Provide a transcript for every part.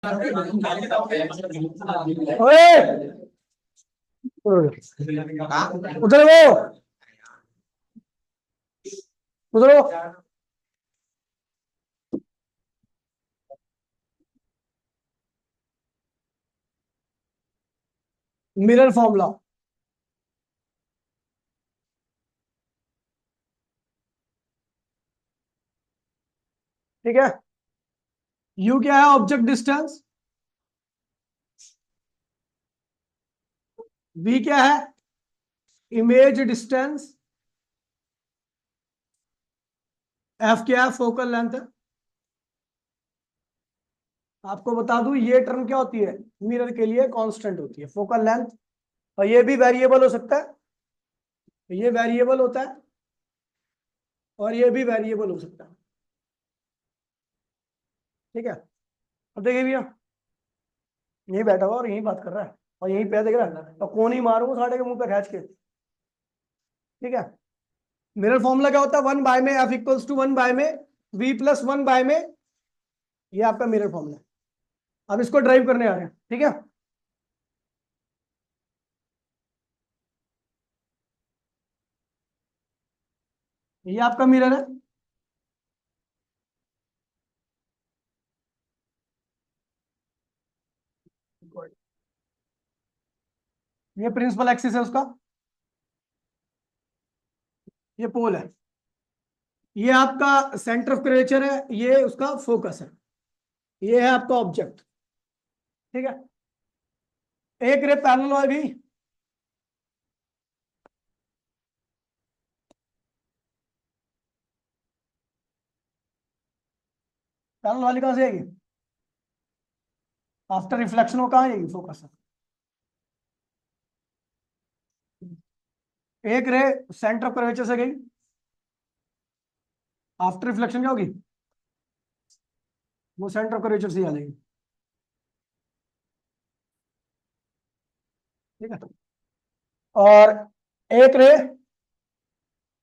ओए उधर वो उधर वो मिरर फॉर्मूला। ठीक है। यू क्या है? Object distance. वी क्या है? Image distance. एफ क्या है? Focal length. आपको बता दूं ये टर्म क्या होती है, मिरर के लिए कांस्टेंट होती है फोकल लेंथ। और ये भी वेरिएबल हो सकता है, ये वेरिएबल होता है और ये भी वेरिएबल हो सकता है। ठीक है। अब देखिए भैया, यही बैठा हुआ और यही बात कर रहा है और यही पे देख रहा है और कौन ही मारूंगा साढ़े के मुंह पे खींच के। ठीक है। मिरर फॉर्मूला क्या होता है? 1 में एफ इक्वल्स टू 1 में वी प्लस 1 में। ये आपका मिरर फॉर्मूला है। अब इसको ड्राइव करने आ रहे हैं। ठीक है। ये आपका मिरर है। ये प्रिंसिपल एक्सिस है उसका, ये पोल है। ये आपका सेंटर ऑफ कर्वेचर है, ये उसका फोकस है। ये है आपका ऑब्जेक्ट। ठीक है। एक रे पैरेलल होगी। पैरेलल वाली कहां से आएगी? आफ्टर रिफ्लेक्शन वो कहां आएगी? फोकस है। एक रे सेंटर ऑफ कर्वेचर से गई, आफ्टर रिफ्लेक्शन क्या होगी? वो सेंटर ऑफ कर्वेचर से ही आ जाएगी। ठीक है। और एक रे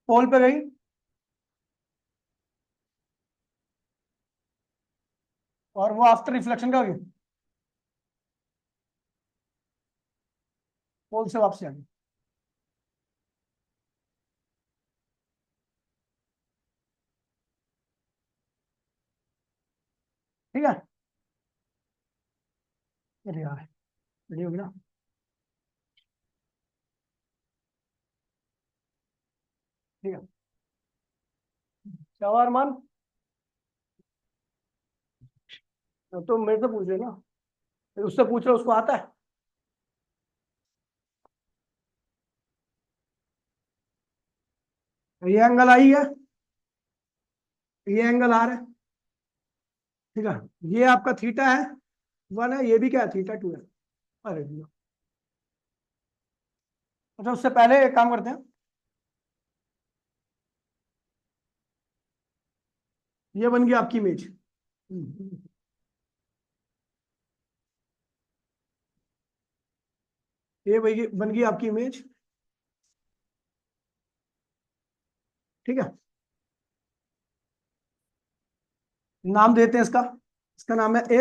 पोल पे गई, और वो आफ्टर रिफ्लेक्शन क्या होगी? पोल से वापस आ गई। ठीक है। अरे यार, रेडी होगी ना? ठीक है। क्या हुआ अरमान? तो मेरे से पूछ लेना, उससे पूछ लो, उसको आता है। ये एंगल आई है, ये एंगल आर है। ठीक है। ये आपका थीटा है 1 है, ये भी क्या है? थीटा 2 है। अरे भैया, अच्छा उससे पहले एक काम करते हैं। ये बन गई आपकी इमेज। ये बन गई आपकी इमेज। ठीक है। नाम देते हैं इसका। इसका नाम है ए,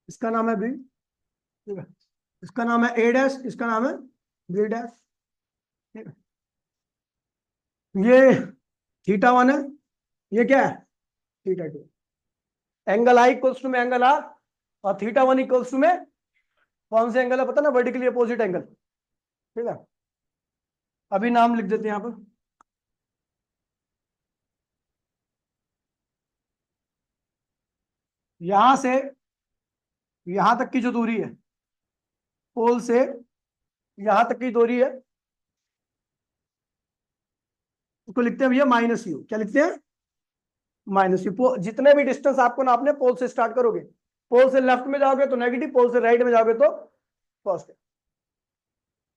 इसका नाम है बी। ठीक है। इसका नाम है ए डैश, इसका नाम है बी डैश। ठीक है। ये थीटा 1 है, ये क्या है? Theta 2। Angle i equals to में एंगल आर, और थीटा 1 इक्वल्स टू में कौन से एंगल है पता ना? Vertically opposite angle. ठीक है। अभी नाम लिख देते हैं यहाँ पर। यहां से यहां तक की जो दूरी है, पोल से यहां तक की दूरी है, उसको लिखते हैं भैया माइनस यू। क्या लिखते हैं? Minus you. जितने भी डिस्टेंस आपको नापने, पोल से स्टार्ट करोगे। पोल से लेफ्ट में जाओगे तो नेगेटिव, पोल से राइट में जाओगे तो पॉजिटिव।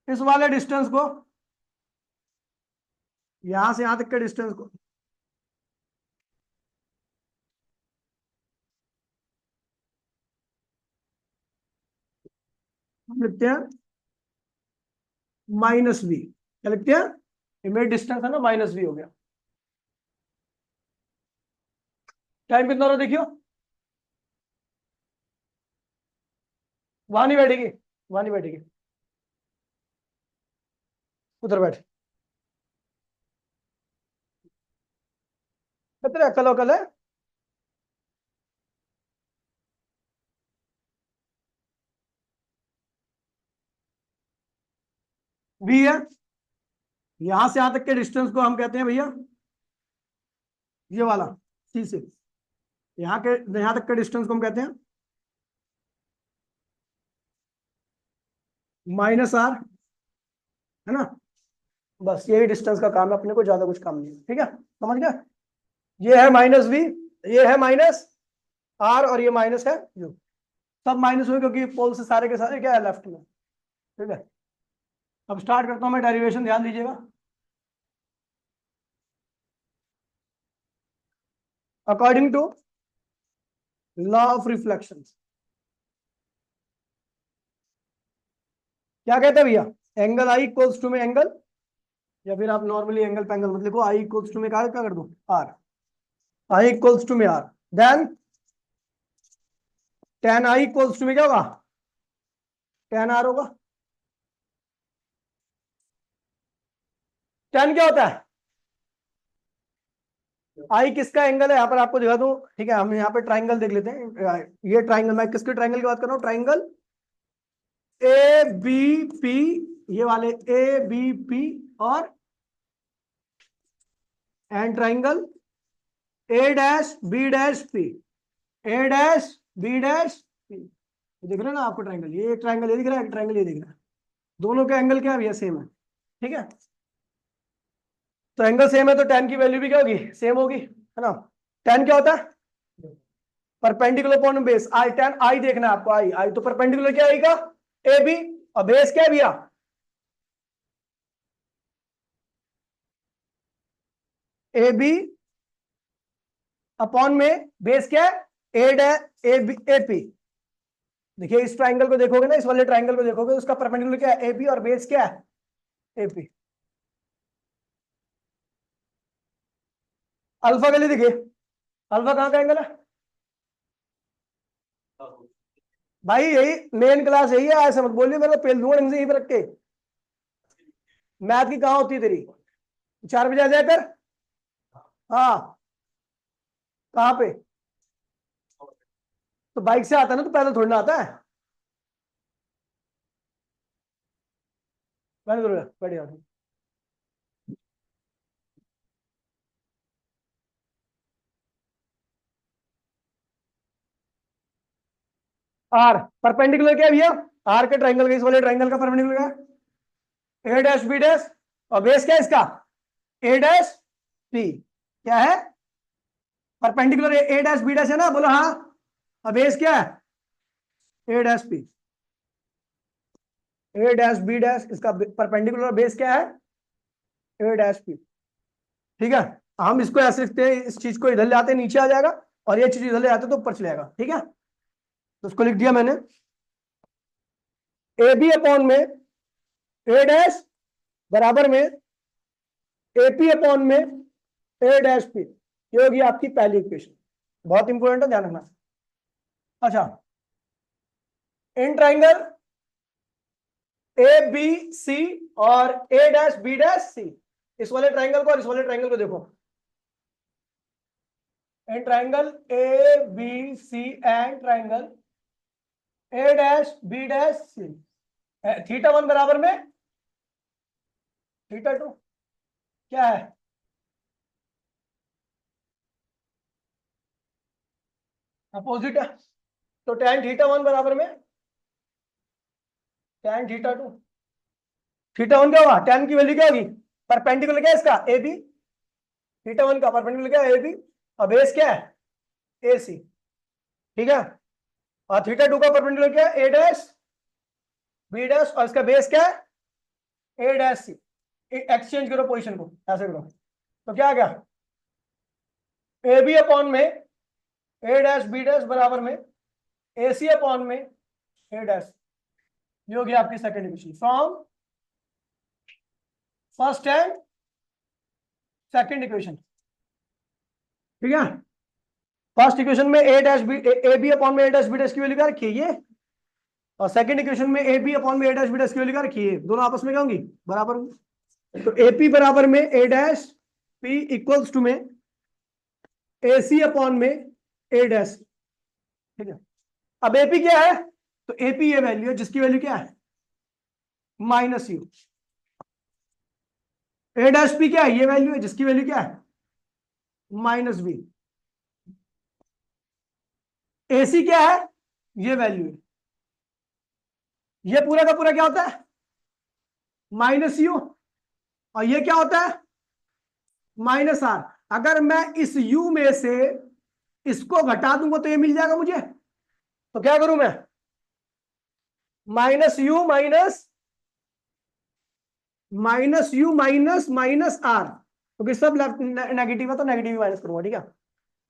इस वाले डिस्टेंस को, यहां से यहां तक के डिस्टेंस को हम लिखते हैं माइनस वी। क्या लिखते हैं? इमेज डिस्टेंस है ना, माइनस वी हो गया। टाइम कितना हो रहा है देखियो। वहां नहीं बैठेगी, वहां नहीं बैठेगी, उधर बैठ। कितने अकल वकल है? वी है, यहां से यहां तक के डिस्टेंस को हम कहते हैं भैया, ये वाला सी से यहाँ के, यहां तक के डिस्टेंस को हम कहते हैं -r, है ना। बस यही डिस्टेंस का काम है, अपने को ज्यादा कुछ काम नहीं है, ठीक है, समझ गए। ये है -v, ये है -r, और ये माइनस है u। सब माइनस हुए क्योंकि पोल से सारे के सारे क्या है, लेफ्ट में, ठीक है। अब स्टार्ट करता हूं मैं डेरिवेशन, ध्यान दीजिएगा। According to law of reflection, क्या कहते हैं भैया, एंगल आई इक्वल्स टू में एंगल, या फिर आप नॉर्मली एंगल पैंगल मत लिखो, आई इक्वल्स टू में क्या कर दो, आर, आई इक्वल्स टू में r, then tan i equals to में क्या होगा, tan आर होगा। tan क्या होता है, आई किसका एंगल है, यहां पर आपको दिखा दूं, ठीक है। हम यहाँ पे ट्राइंगल देख लेते हैं, ये ट्राइंगल, मैं किसके ट्राइंगल की बात कर रहा हूँ, ट्राइंगल ए बी पी, ये वाले ए बी पी, और and triangle A dash B dash P, A dash B dash P, दिख रहा है ना आपको ट्राइंगल, ये एक ट्राइंगल ये दिख रहा है, एक ट्राइंगल ये दिख रहा है, दोनों का एंगल क्या है भैया, सेम है, ठीक है। तो एंगल सेम है तो tan की वैल्यू भी क्या होगी, सेम होगी, है ना। tan क्या होता है, परपेंडिकुलर अपॉन बेस, आई, tan आई देखना है आपको, आई, आई तो परपेंडिकुलर क्या आएगा, ए बी, और बेस क्या है भैया, ए बी अपॉन में बेस क्या है, A D A B A P. देखिए इस ट्राइंगल को देखोगे ना, इस वाले ट्राइंगल को देखोगे, उसका परपेंडिकुलर क्या है, ए बी, और बेस क्या है, ए पी। अल्फा के लिए देखिए, अल्फा कहाँ का एंगल है भाई, यही मेन क्लास यही है, ऐसे मत बोलिए, मेरे को पेल दूंगा ढंग से यहीं पे रख के। मैथ की कहाँ होती है तेरी, 4 बजे आ जाए कर। हाँ, कहाँ पे, तो बाइक से आता है ना, तो पैदल थोड़ी ना आता है। बढ़िया, आर परपेंडिकुलर क्या है भैया, आर के ट्राइंगल का, इस वाले ट्राइंगल का परपेंडिकुलर क्या है, ए डैश बी डैश, और बेस क्या है इसका, ए डैश पी, क्या है, perpendicular A dash B dash है ना, बोलो हाँ, और बेस क्या है, A dash P, A dash B dash, इसका परपेंडिकुलर बेस क्या है, ए डैश पी, ठीक है। हम इसको ऐसे लिखते हैं, इस चीज को इधर ले आते हैं, नीचे आ जाएगा, और ये चीज इधर ले आते तो ऊपर चलेगा, ठीक है। तो उसको लिख दिया मैंने, ए बी अपॉन में ए डैश बराबर में ए पी अपॉन में ए डैश पी, ये होगी आपकी पहली इक्वेशन, बहुत इंपॉर्टेंट है, ध्यान रखना। अच्छा, इन ट्राइंगल ए बी सी और ए डैश बी डैश सी, इस वाले ट्राइंगल को और इस वाले ट्राइंगल को देखो, इन triangle A B C and triangle A dash B dash C, θ1 बराबर में θ2, क्या है, अपोजिट है, तो tan θ1 बराबर में tan θ2, θ1 क्या होगा, tan की वैल्यू क्या होगी, परपेंडिकुलर क्या है इसका, ए बी, θ1 का परपेंडिकुलर क्या है, ए बी, और बेस क्या है, ए सी, ठीक है। और θ2 का परपेंडिकुलर क्या है, ए डैश बी डैश, और इसका बेस क्या है, ए डैश सी। एक्सचेंज करो पोजीशन को, ऐसे करो, तो क्या आ गया, ए बी अपॉन में ए डैश बी डैश बराबर में ए सी अपॉन में ए डैश, ये हो गया आपकी second equation from first and second equation, ठीक है। फर्स्ट इक्वेशन में A dash B, A B upon में ए डैश बी डैश की वैल्यू क्या रखी है, ये और सेकंड इक्वेशन में ए बी अपॉन में ए डैश बी डैश की वैल्यू क्या रखी है, दोनों आपस में क्या होंगी, बराबर होंगी। तो ए पी बराबर में A dash P equals to में ए सी अपॉन में ए डैश। ठीक है, अब एपी क्या है, तो एपी ये वैल्यू है जिसकी वैल्यू क्या है, minus you. A dash P क्या है, ये वैल्यू है जिसकी वैल्यू क्या है, माइनस बी। एसी क्या है, ये वैल्यू है, ये पूरा का पूरा क्या होता है, माइनस यू, और ये क्या होता है, माइनस आर। अगर मैं इस u में से इसको घटा दूंगा तो ये मिल जाएगा मुझे, तो क्या करूं मैं, minus u minus minus r, क्योंकि सब नेगेटिव है तो नेगेटिव माइनस करूंगा। ठीक है,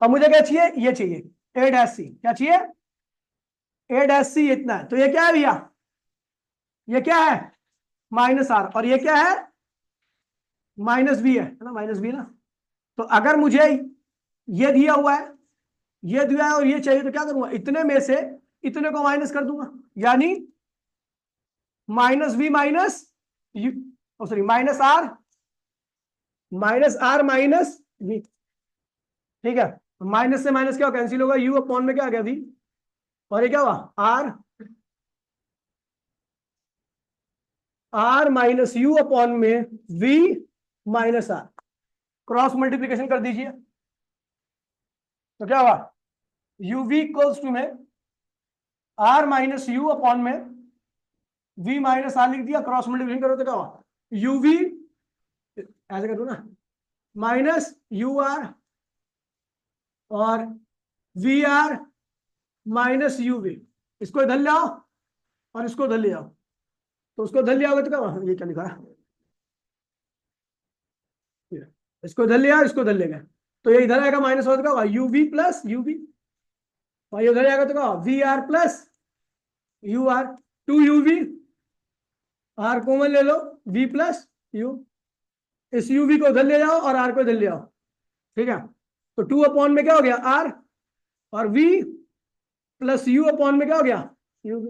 अब मुझे क्या चाहिए, ये चाहिए ए डैश सी, क्या चाहिए, ए डैश सी इतना है। तो ये क्या है भैया, ये क्या है, माइनस आर, और ये क्या है, माइनस बी है ना, माइनस बी ना। तो अगर मुझे ये दिया हुआ है, ये दिया है और ये चाहिए, तो क्या करूंगा, इतने में से इतने को माइनस कर दूंगा, यानी minus b minus u, sorry minus r minus b. ठीक है, माइनस से माइनस क्या कैंसिल होगा, यू अपॉन में क्या आ गया वी, और ये क्या हुआ R, R minus U upon में V minus R, cross multiplication कर दीजिए, तो क्या हुआ, यू वी इक्वल्स टू में आर माइनस यू अपॉन में वी माइनस आर लिख दिया, क्रॉस मल्टीप्लीकेशन करो तो क्या हुआ, यू वी, ऐसे कर दो ना, माइनस यू आर और v r minus u v, इसको इधर ले आओ और इसको उधर ले आओ, तो उसको उधर ले आओगे तो क्या हुआ, ये क्या लिखा है, इसको इधर ले आओ, इसको इधर ले गए, तो ये इधर आएगा माइनस होगा, क्या होगा u v plus u v, और ये उधर आएगा तो क्या v r plus u r, two u v, r common ले लो, वी प्लस यू, इस यू वी को उधर ले जाओ और आर को इधर ले आओ। ठीक है, तो टू अपॉन में क्या हो गया आर, और वी प्लस यू अपॉन में क्या हो गया यू,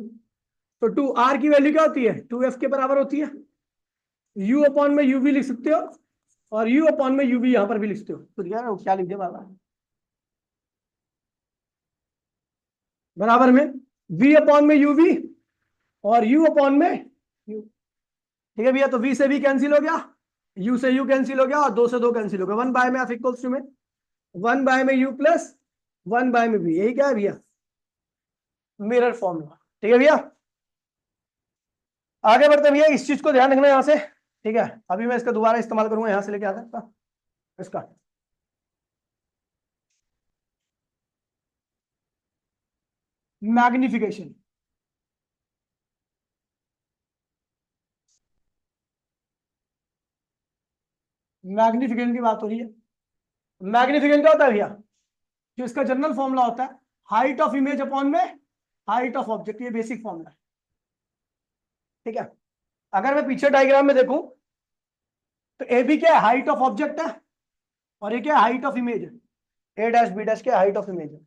तो टू आर की वैल्यू क्या होती है, टू एफ के बराबर होती है, यू अपॉन में यू वी लिख सकते हो और यू अपॉन में यू वी यहां पर भी लिख सकते हो, तो क्या लिख दिया बराबर में v अपॉन में यू वी और u अपॉन में u। ठीक है भैया, तो v से v कैंसिल हो गया, u से u कैंसिल हो गया और दो से दो कैंसिल हो गया, वन बाय में f इक्वल्स टू में वन बाय में u प्लस वन बाय में v, यही क्या है भैया, मिरर फॉर्मूला। ठीक है भैया, आगे बढ़ते भैया, इस चीज को ध्यान रखना यहां से। ठीक है, अभी मैं इसका दोबारा इस्तेमाल करूंगा, यहां से लेके आता था इसका, मैग्निफिकेशन। मैग्निफिकेशन की बात हो रही है, मैग्निफिकेशन क्या होता है भैया, जो इसका जनरल फॉर्मूला होता है, हाइट ऑफ इमेज अपॉन में हाइट ऑफ ऑब्जेक्ट, ये बेसिक फॉर्मूला है। ठीक है, अगर मैं पीछे डायग्राम में देखूं तो ए बी क्या है, हाइट ऑफ ऑब्जेक्ट है, और ये क्या है, हाइट ऑफ इमेज है, ए डैश बी डैश क्या हाइट ऑफ इमेज है।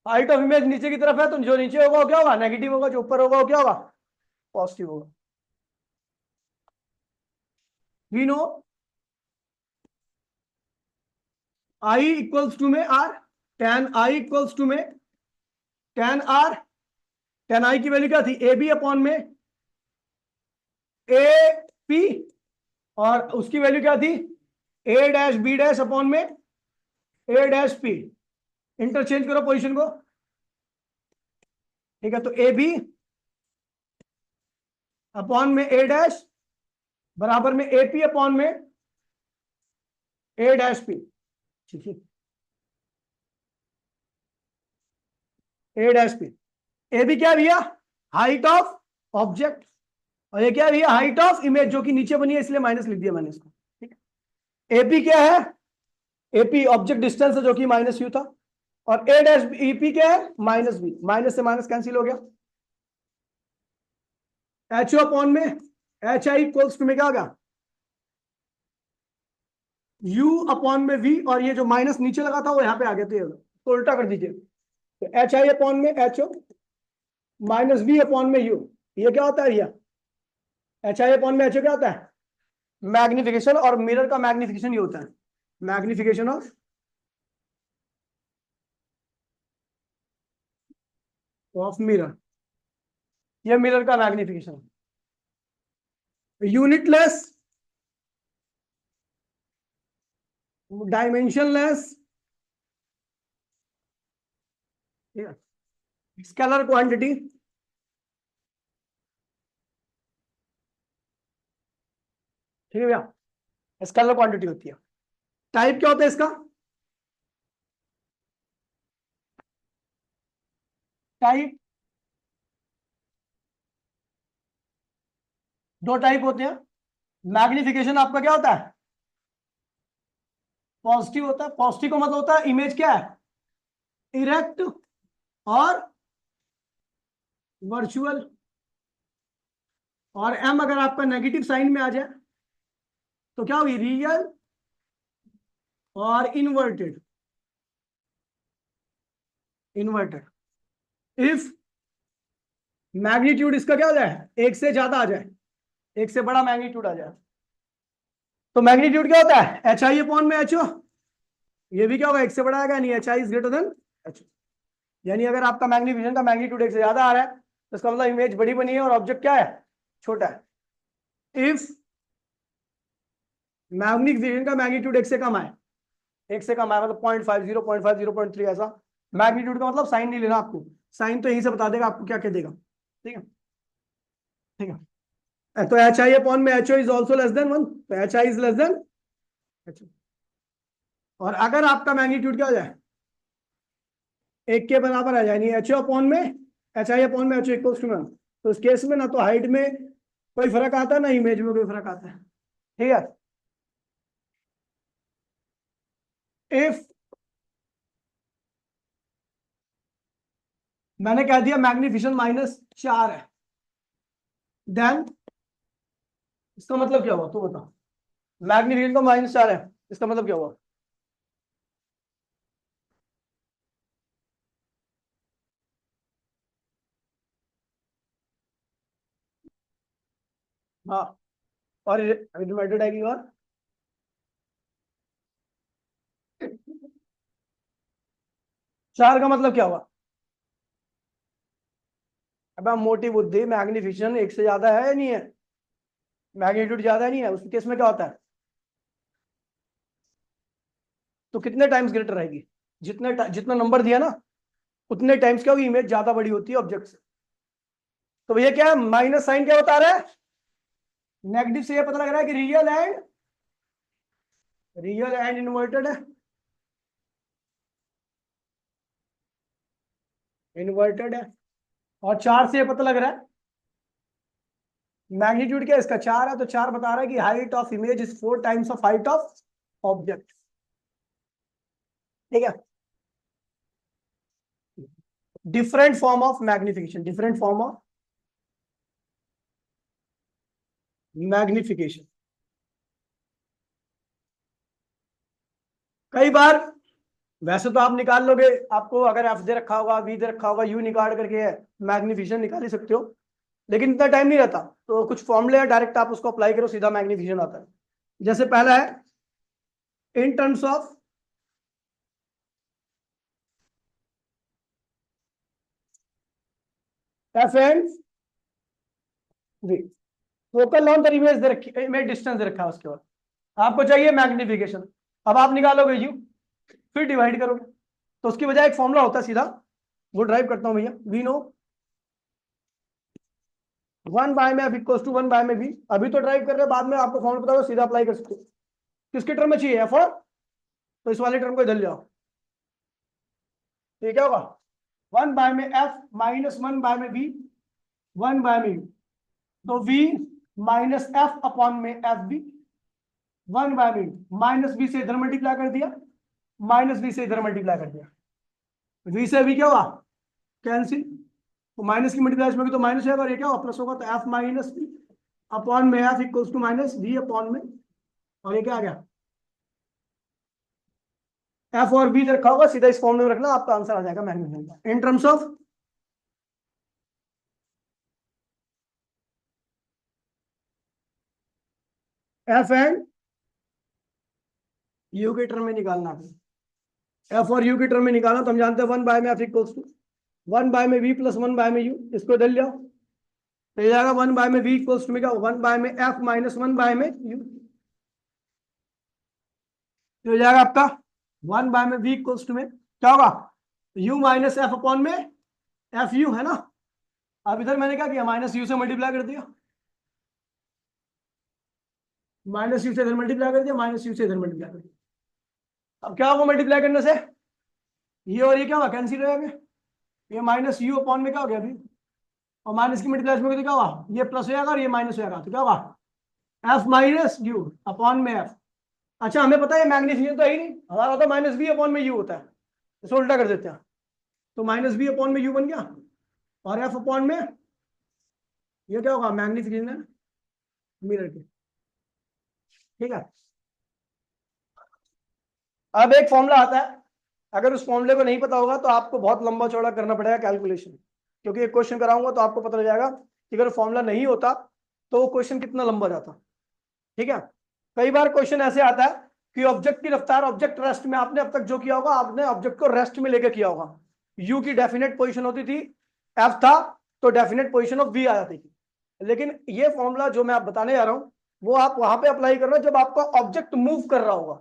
हाइट ऑफ इमेज नीचे की तरफ है, तो जो नीचे होगा वो क्या होगा, नेगेटिव होगा, जो ऊपर होगा वो क्या होगा, पॉजिटिव होगा। We know I equals to में R, ten I equals to में टेन आर, टेन आई की वैल्यू क्या थी, ए बी अपॉन में ए पी, और उसकी वैल्यू क्या थी, ए डैश बी डैश अपॉन में ए डैश पी, इंटरचेंज करो पोजीशन को। ठीक है, तो ए बी अपॉन में ए डैश बराबर में ए पी अपॉन में ए डैश पी। ठीक है, A dash P, A B क्या भैया, हाइट ऑफ ऑब्जेक्ट, और ये क्या भैया, हाइट ऑफ इमेज, जो कि नीचे बनी है इसलिए माइनस लिख दिया मैंने इसको। ठीक है, एपी क्या है, एपी ऑब्जेक्ट डिस्टेंस है जो कि माइनस यू था, और ए डैश ईपी क्या है, माइनस बी, माइनस से माइनस कैंसिल हो गया, एच ओ अपॉन में एच आई इक्वल्स टू में क्या होगा, यू अपॉन में वी, और ये जो माइनस नीचे लगा था वो यहाँ पे आ गया, तो उल्टा कर दीजिए, तो एच आई अपॉन में h o minus B upon में यू, ये क्या होता है भैया, एच आई अपॉन में एच क्या होता है, मैग्निफिकेशन, और मिरर का मैग्निफिकेशन ये होता है मैग्निफिकेशन ऑफ मिरर, ये मिरर का magnification. Unitless, dimensionless, scalar quantity, ठीक है भैया, स्केलर क्वांटिटी होती है। टाइप क्या होता है इसका, टाइप दो टाइप होते हैं। मैग्निफिकेशन आपका क्या होता है, पॉजिटिव होता है। पॉजिटिव का मतलब होता है इमेज क्या है, इरेक्ट और वर्चुअल, और एम अगर आपका नेगेटिव साइन में आ जाए तो क्या होगी, रियल और इन्वर्टेड, इन्वर्टेड। इफ मैग्नीट्यूड इसका क्या हो जाए, एक से ज्यादा आ जाए, एक से बड़ा मैग्नीट्यूड आ जाए, तो मैग्नीट्यूड क्या होता है, एच आई अपॉन में एच ओ, ये भी क्या होगा, एक से बड़ा आएगा, नहीं H i is greater than H, यानी अगर आपका मैग्निफिकेशन का मैग्नीट्यूड एक से ज्यादा आ रहा है तो इसका मतलब इमेज बड़ी बनी है और ऑब्जेक्ट क्या है, छोटा है। इफ मैग्निफिकेशन का मैग्नीट्यूड एक से कम आए, एक से कम आए मतलब 0.5, 0.5, 0.3 ऐसा, मैग्नीट्यूड का मतलब साइन नहीं लेना आपको, साइन तो यहीं से बता देगा आपको क्या कह देगा, ठीक है, ठीक है। तो एच आई अपॉन में h o is also less than 1, तो h i is less than h, और अगर आपका मैग्नीट्यूड क्या हो जाए, एक के बराबर आ जाए, एच ओ अपॉन में एच आई अपॉन में एच ओ इक्वल्स टू 1, तो इस केस में ना तो हाइट में कोई फर्क आता है ना इमेज में कोई फर्क आता है, ठीक है। इफ मैंने कह दिया मैग्निफिकेशन -4 है, देन इसका मतलब क्या हुआ, तो बता, मैग्निफिकेशन का -4 है, इसका मतलब क्या हुआ, हाँ, और डिवाइडेड आएगी, और 4 का मतलब क्या हुआ, अब मोटी बुद्धि, मैग्निफिकेशन एक से ज्यादा है या नहीं है, मैग्नीट्यूड ज्यादा नहीं है, उस केस में क्या होता है, तो कितने टाइम्स ग्रेटर रहेगी, जितना नंबर दिया ना उतने टाइम्स क्या होगी, इमेज ज्यादा बड़ी होती है ऑब्जेक्ट से। तो भैया क्या है, माइनस साइन क्या बता रहा है, नेगेटिव से ये पता लग रहा है कि रियल एंड इन्वर्टेड है, इन्वर्टेड है। और 4 से ये पता लग रहा है, मैग्नीट्यूड क्या है इसका, 4 है, तो 4 बता रहा है कि height of image is 4 times of height of object, ठीक है। Different form of magnification, different form of magnification. कई बार वैसे तो आप निकाल लोगे, आपको अगर एफ दे रखा होगा, वी दे रखा होगा, यू निकाल करके मैग्निफिकेशन निकाल ही सकते हो, लेकिन इतना टाइम नहीं रहता, तो कुछ फॉर्मूले है, डायरेक्ट आप उसको अप्लाई करो, सीधा मैग्निफिकेशन आता है। जैसे पहला है in terms of F and V, focal length और इमेज दे रखी, इमेज डिस्टेंस दे रखा है, उसके बाद आपको चाहिए मैग्निफिकेशन। अब आप निकालोगे यू, फिर डिवाइड करोगे, तो उसकी वजह एक फॉर्मूला होता है सीधा, वो ड्राइव करता हूं भैया, वी नो 1/m=1/v, अभी तो ड्राइव कर रहे हैं, बाद में आपको फॉर्मूला पता होगा, सीधा अप्लाई कर सकते हो। किसके टर्म में चाहिए, एफ और, तो इस वाले टर्म को इधर ले आओ, ये क्या होगा, 1/f-1/v, 1/u, तो v माइनस एफ अपॉन में f b, 1/v, minus b से इधर मल्टीप्लाई कर दिया, माइनस बी से इधर मल्टीप्लाई कर दिया, v से v क्या हुआ, कैंसिल, तो माइनस की मल्टीप्लाई में तो माइनस है, और ये क्या होगा, प्लस होगा, तो एफ माइनस बी अपॉन में F equals to minus V upon M, और ये क्या आ गया, एफ और बी रखा होगा, सीधा इस फॉर्म में रखना, आपका आंसर आ जाएगा मैग्नीफिकेशन का इन terms of F and you के टर्म में निकालना है। एफ और यू के टर्म में निकालना तो हम जानते हैं 1 बाय में एफ इक्वल्स टू 1 बाय में वी प्लस 1 बाय में यू। इसको इधर ले आओ तो ये जाएगा 1 बाय में वी इक्वल्स टू में क्या 1 बाय में एफ माइनस 1 बाय में यू। तो हो जाएगा आपका 1 बाय में वी इक्वल्स टू में क्या होगा यू माइनस एफ अपॉन में एफ यू है ना। अब इधर मैंने क्या किया माइनस यू से मल्टीप्लाई कर दिया, माइनस यू से इधर मल्टीप्लाई कर दिया, माइनस यू से इधर मल्टीप्लाई कर दिया। अब क्या होगा मल्टीप्लाई करने से ये और ये क्या होगा कैंसिल हो जाएंगे, ये माइनस यू अपॉन में क्या हो गया अभी और माइनस की मल्टीप्लाई में क्या होगा ये प्लस हो जाएगा और ये माइनस हो जाएगा तो क्या होगा एफ माइनस यू अपॉन में एफ। अच्छा हमें पता है मैग्नीफिकेशन तो है ही नहीं, हमारा होता है माइनस बी अपॉन में यू होता है, इसको उल्टा कर देते हैं तो माइनस बी अपॉन में यू बन गया और एफ अपॉन में ये क्या होगा मैग्नीफिकेशन है मिरर के। ठीक है अब एक फॉर्मूला आता है, अगर उस फॉर्मूले को नहीं पता होगा तो आपको बहुत लंबा चौड़ा करना पड़ेगा कैलकुलेशन, क्योंकि एक क्वेश्चन कराऊंगा तो आपको पता लग जाएगा कि अगर फॉर्मूला नहीं होता तो वो क्वेश्चन कितना लंबा जाता। ठीक है कई बार क्वेश्चन ऐसे आता है कि ऑब्जेक्ट की रफ्तार ऑब्जेक्ट रेस्ट में, आपने अब तक जो किया होगा आपने ऑब्जेक्ट को रेस्ट में लेके किया होगा, यू की डेफिनेट पोजीशन होती थी एफ था तो डेफिनेट पोजीशन ऑफ वी आ जाती थी। लेकिन ये फॉर्मूला जो मैं आप बताने जा रहा हूं वो आप वहां पे अप्लाई करना जब आपका ऑब्जेक्ट मूव कर रहा होगा।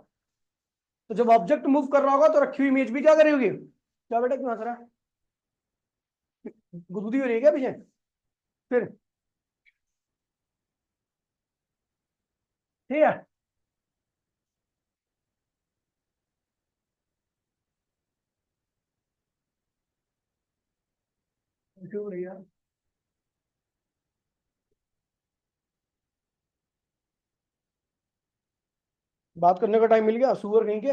तो जब ऑब्जेक्ट मूव कर रहा होगा तो रखी हुई इमेज भी क्या करेगी, क्या बेटा क्यों हंस रहा है, गुदगुदी हो रही है क्या पीछे फिर। ठीक है क्यों हो रही है बात करने का टाइम मिल गया सुअर कहीं के।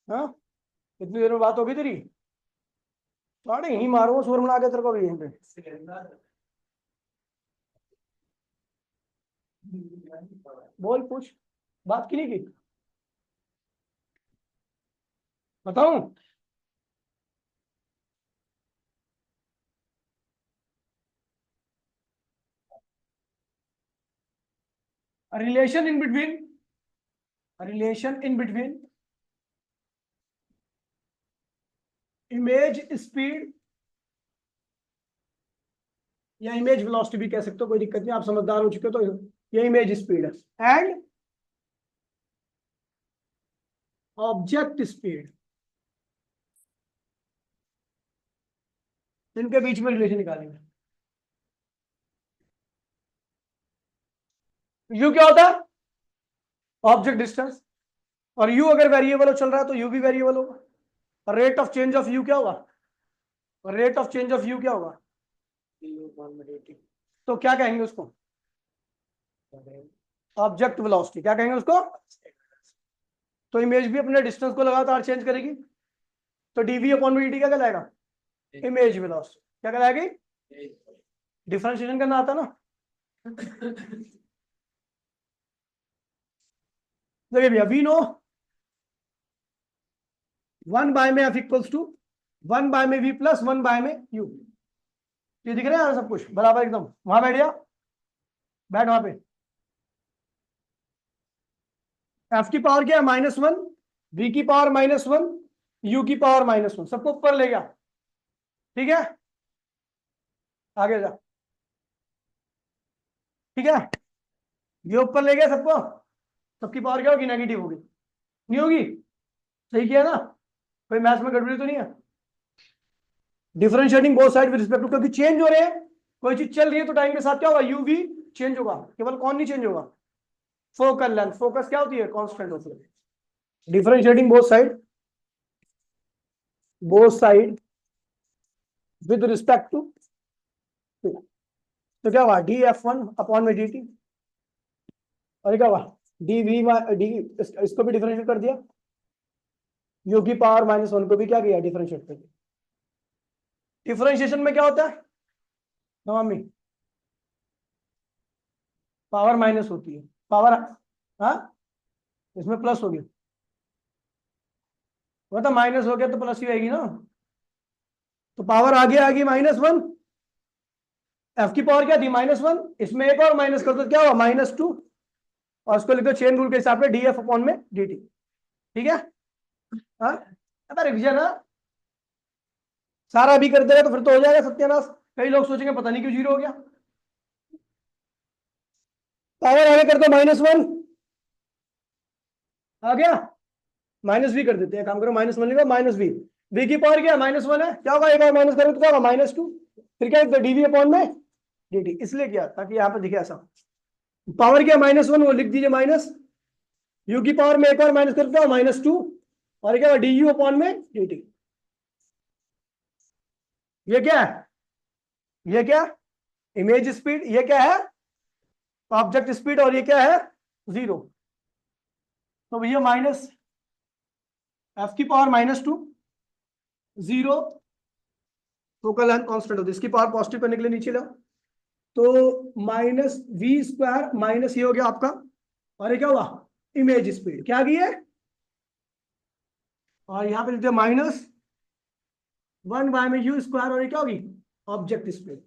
हाँ कितनी देर में बात होगी तेरी, साढ़े यही मारूंगा सुअर बना के तेरे को भी यहीं पे। बोल पूछ बात की नहीं की बताऊं। Relation in between, relation in between image speed या इमेज वेलोसिटी भी कह सकते हो, कोई दिक्कत नहीं, आप समझदार हो चुके हो तो ये इमेज स्पीड है एंड ऑब्जेक्ट स्पीड, इनके बीच में रिलेशन निकालेंगे। यू क्या होता है ऑब्जेक्ट डिस्टेंस, और यू अगर वेरिएबल हो चल रहा है तो यू भी वेरिएबल होगा। Rate of change of you क्या होगा, rate of change of you क्या होगा, तो क्या कहेंगे उसको ऑब्जेक्ट वेलोसिटी, क्या कहेंगे उसको। तो इमेज भी अपने डिस्टेंस को लगातार चेंज करेगी तो डीवी अपॉन वी डी क्या कहलाएगा इमेज वेलोसिटी, क्या कहलाएगी। डिफरेंशिएशन करना आता ना देखिए भैया वी नो 1 बाय में एफ इक्वल्स टू 1 बाय में वी प्लस 1 बाय में यू, ये दिख रहा है सब कुछ बराबर एकदम। वहां बैठ गया बैठ वहां पे, एफ की पावर क्या है -1, वी की पावर -1, यू की पावर -1, सबको ऊपर ले गया। ठीक है आगे जा, ठीक है ये ऊपर ले गया सबको, सबकी पावर क्या होगी नेगेटिव होगी, नहीं होगी, सही किया ना, कोई मैथ्स में गड़बड़ी तो नहीं है। Differentiating both side with respect to, क्योंकि चेंज हो रहे हैं, कोई चीज चल रही है तो टाइम के साथ क्या होगा यू भी चेंज होगा, केवल कौन नहीं चेंज होगा फोकल लेंथ, फोकस क्या होती है कांस्टेंट होती है। Differentiating both side with respect to, तो क्या हुआ D F one upon M D T, और क्या हुआ डी वी डी, इसको भी डिफरेंशिएट कर दिया, यू की पावर -1 को भी क्या किया डिफरेंशिएट कर दिया। डिफरेंशिएशन में क्या होता है मम्मी पावर माइनस होती है, पावर हाँ इसमें प्लस हो गया, मतलब माइनस हो गया तो प्लस ही आएगी ना, तो पावर आगे आ गई -1, एफ की पावर क्या थी -1, इसमें एक और माइनस कर दो क्या हुआ -2, और उसको लिख दो चेन रूल के हिसाब से df अपॉन में dt। ठीक है, हाँ अरे रिविजन, हाँ सारा अभी कर देगा तो फिर तो हो जाएगा सत्यानाश। कई लोग सोचेंगे पता नहीं क्यों जीरो हो गया। पावर आगे कर दो -1 आ गया, -v कर देते हैं, काम करो -1 लिखो -v, v की पावर क्या -1 है, क्या होगा एक और माइनस करो तो क्या होगा -2, फिर क्या dv अपॉन में dt, इसलिए किया ताकि यहाँ पे दिखे ऐसा। पावर क्या -1, वो लिख दीजिए माइनस, u की पावर में एक और माइनस करते हो -2, और क्या होगा du अपॉन में dt। ये क्या है, ये क्या इमेज स्पीड, ये क्या है ऑब्जेक्ट स्पीड, और ये क्या है 0। तो भैया माइनस f की पावर -2, 0 फोकल लेंथ कांस्टेंट होती है, इसकी पावर पॉजिटिव करने के लिए नीचे लाओ, तो -v² माइनस ये हो गया आपका, और ये क्या हुआ इमेज स्पीड, क्या की है, और यहां पे लिखते हैं -1/u², और ये क्या होगी ऑब्जेक्ट स्पीड।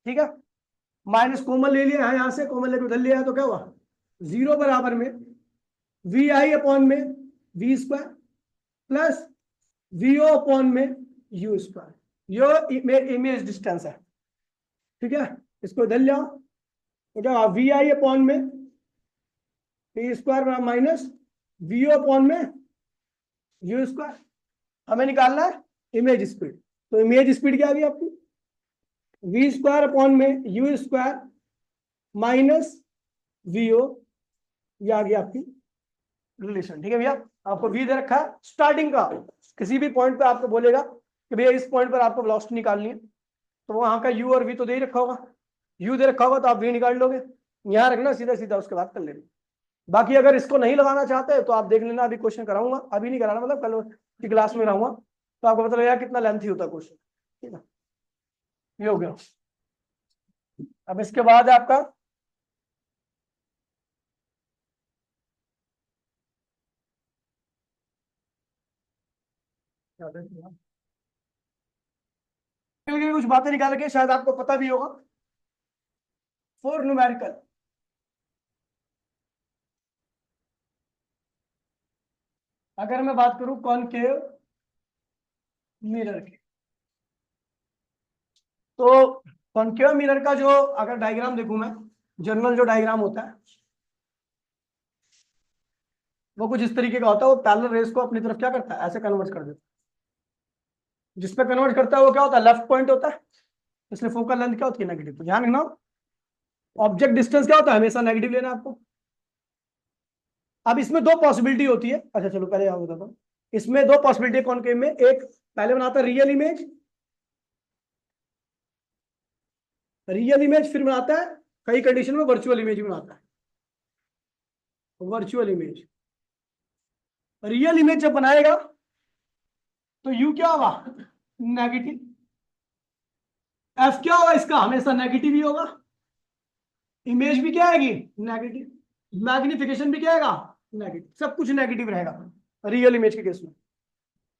ठीक है, माइनस कॉमन ले लिया है, यहां से कॉमन लेकर उधर लिया है, तो क्या हुआ 0 बराबर में vi अपॉन में v² प्लस vo अपॉन में u², ये इमेज डिस्टेंस है। ठीक है, इसको इधर ले आओ, तो क्या हुआ vi अपॉन में p² माइनस vo अपॉन में u², हमें निकालना है इमेज स्पीड, तो इमेज स्पीड क्या आ गई आपकी v² अपॉन में u² माइनस vo, ये आ गई आपकी रिलेशन। ठीक है भैया, आपको v दे रखा है स्टार्टिंग का, किसी भी पॉइंट पे आपको बोलेगा कि भैया इस पॉइंट पर आपको वेलोसिटी निकालनी है, तो वहां का u और v तो दे ही रखा होगा, u दे रखा होगा तो आप v निकाल लोगे, यहाँ रखना सीधा सीधा, उसके बाद कर लेना। बाकी अगर इसको नहीं लगाना चाहते तो आप देख लेना, अभी क्वेश्चन कराऊंगा, अभी नहीं कराना, मतलब कल की क्लास में रहूंगा तो आपको पता लगेगा कितना लेंथी होता है क्वेश्चन। ठीक है, ये हो गया। अब इसके बाद आपका कुछ बातें निकाल के शायद आपको पता भी होगा, 4 न्यूमेरिकल। अगर मैं बात करूं कॉनकेव मिरर की, तो कॉनकेव मिरर का जो अगर डायग्राम देखूं मैं, जनरल जो डायग्राम होता है वो कुछ इस तरीके का होता है, वो पैरेलल रेस को अपनी तरफ क्या करता है ऐसे कन्वर्ट कर देता है, जिस पे कन्वर्ट करता है वो क्या होता है लेफ्ट पॉइंट होता है, इसलिए फोकल लेंथ क्या होती है नेगेटिव। तो ध्यान रखना ऑब्जेक्ट डिस्टेंस क्या होता है हमेशा नेगेटिव लेना आपको। अब इसमें दो पॉसिबिलिटी होती है, अच्छा चलो पहले यहाँ बताता हूँ, इसमें दो पॉसिबिलिटी है कॉनकेव में, एक पहले बनाता है रियल इमेज, रियल इमेज फिर बनाता है कई कंडीशन में वर्चुअल इमेज भी बनाता है, वर्चुअल इमेज। रियल इमेज जब बनाएगा तो यू क्या होगा नेगेटिव, एफ क्या होगा इसका हमेशा नेगेटिव ही होगा, इमेज भी क्या आएगी नेगेटिव, मैग्निफिकेशन भी क्या आएगा नेगेटिव, सब कुछ नेगेटिव रहेगा रियल इमेज के केस में।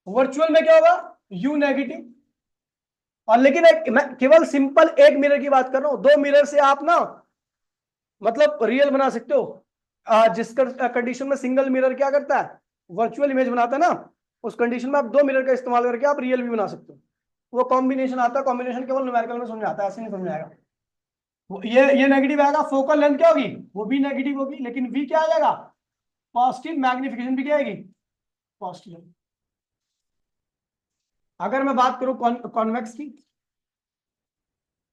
वर्चुअल में क्या होगा यू नेगेटिव, और लेकिन मैं केवल सिंपल एक मिरर की बात कर रहा हूं, दो मिरर से आप ना मतलब रियल बना सकते हो, जिस कंडीशन में सिंगल मिरर क्या करता है वर्चुअल इमेज बनाता है ना, उस कंडीशन में आप दो मिरर का इस्तेमाल करके आप रियल भी बना सकते हो। वो कॉम्बिनेशन आता है, कॉम्बिनेशन केवल न्यूमेरिकल में समझ आता है, ऐसे नहीं समझ आएगा। ये नेगेटिव आएगा, फोकल लेंथ क्या होगी वो भी नेगेटिव होगी, लेकिन वी क्या आ जाएगा पॉजिटिव, मैग्निफिकेशन भी क्या आएगी पॉजिटिव। अगर मैं बात करूं कॉन्वेक्स की,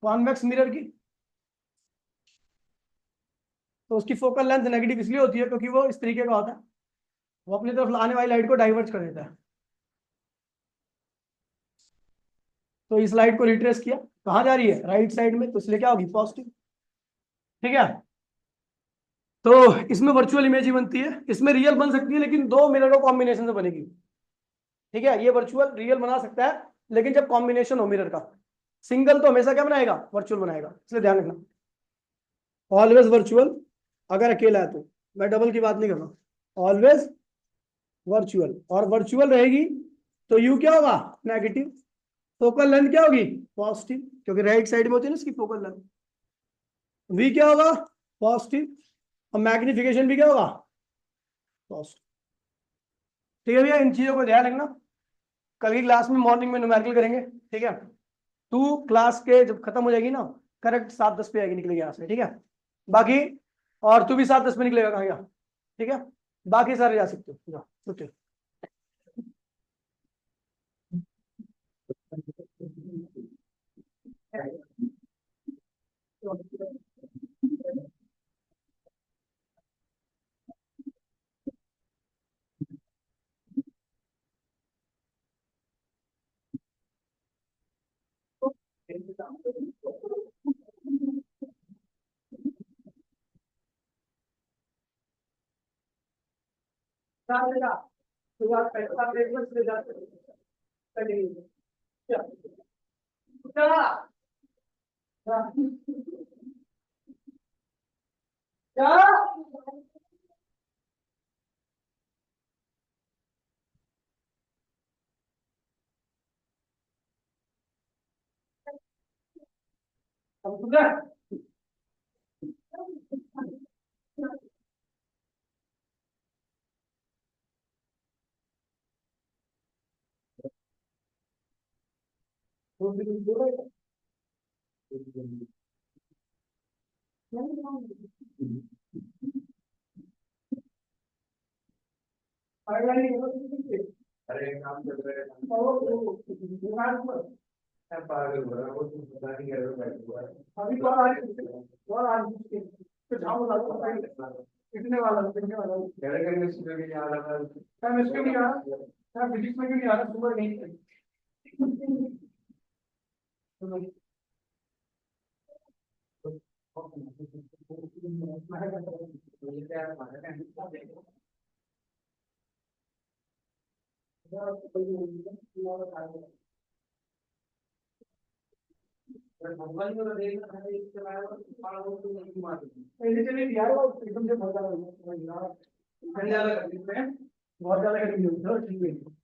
कॉन्वेक्स मिरर की, तो उसकी फोकल लेंथ नेगेटिव इसलिए होती है क्योंकि वो इस तरीके का होता है, वो अपनी तरफ आने वाली लाइट को डाइवर्ट कर देता है। तो इस लाइट को रिट्रेस किया, कहां जा रही है राइट साइड में, तो इसलिए क्या होगी पॉजिटिव। ठीक है, तो इसमें वर्चुअल इमेज ही बनती है, इसमें रियल बन सकती है लेकिन दो मिरर कॉम्बिनेशन से बनेगी। ठीक है, ये वर्चुअल रियल बना सकता है लेकिन जब कॉम्बिनेशन हो मिरर का, सिंगल तो हमेशा क्या बनाएगा वर्चुअल बनाएगा, इसलिए ध्यान रखना ऑलवेज वर्चुअल, अगर अकेला है तो, मैं डबल की बात नहीं कर रहा, ऑलवेज वर्चुअल, और वर्चुअल रहेगी तो यू क्या होगा नेगेटिव, फोकल लेंथ क्या होगी पॉजिटिव, क्योंकि राइट साइड में होती है ना इसकी फोकल लेंथ, वी क्या होगा पॉजिटिव, और मैग्निफिकेशन भी क्या होगा, कॉस्ट। ठीक है भैया, इन चीजों को ध्यान रखना। कल की क्लास में मॉर्निंग में न्यूमेरिकल करेंगे, ठीक है। तू क्लास के जब खत्म हो जाएगी ना, करेक्ट 7:10 पे आएगी, निकलेगी यहाँ से, ठीक है। बाकी और तू भी 7:10 पे निकलेगा कहाँ गया, ठीक है। बाकी सारे जा सकते हो, जाओ छुट्टी। अरे काम कर रहे हैं, पागल हो रहा है वो, तो पता नहीं क्या हुआ है। अभी तो आज तो झाड़ू लगा कितने वाला मेरे घर में सुबह भी नहीं आ रहा था, केमिस्ट्री नहीं आ रहा, फिजिक्स में भी नहीं आ रहा, सुबह नहीं। भगवान को देखना है, इसके अलावा यार वो एकदम से बहुत ज्यादा बहुत ज्यादा कठिन है, ठीक है।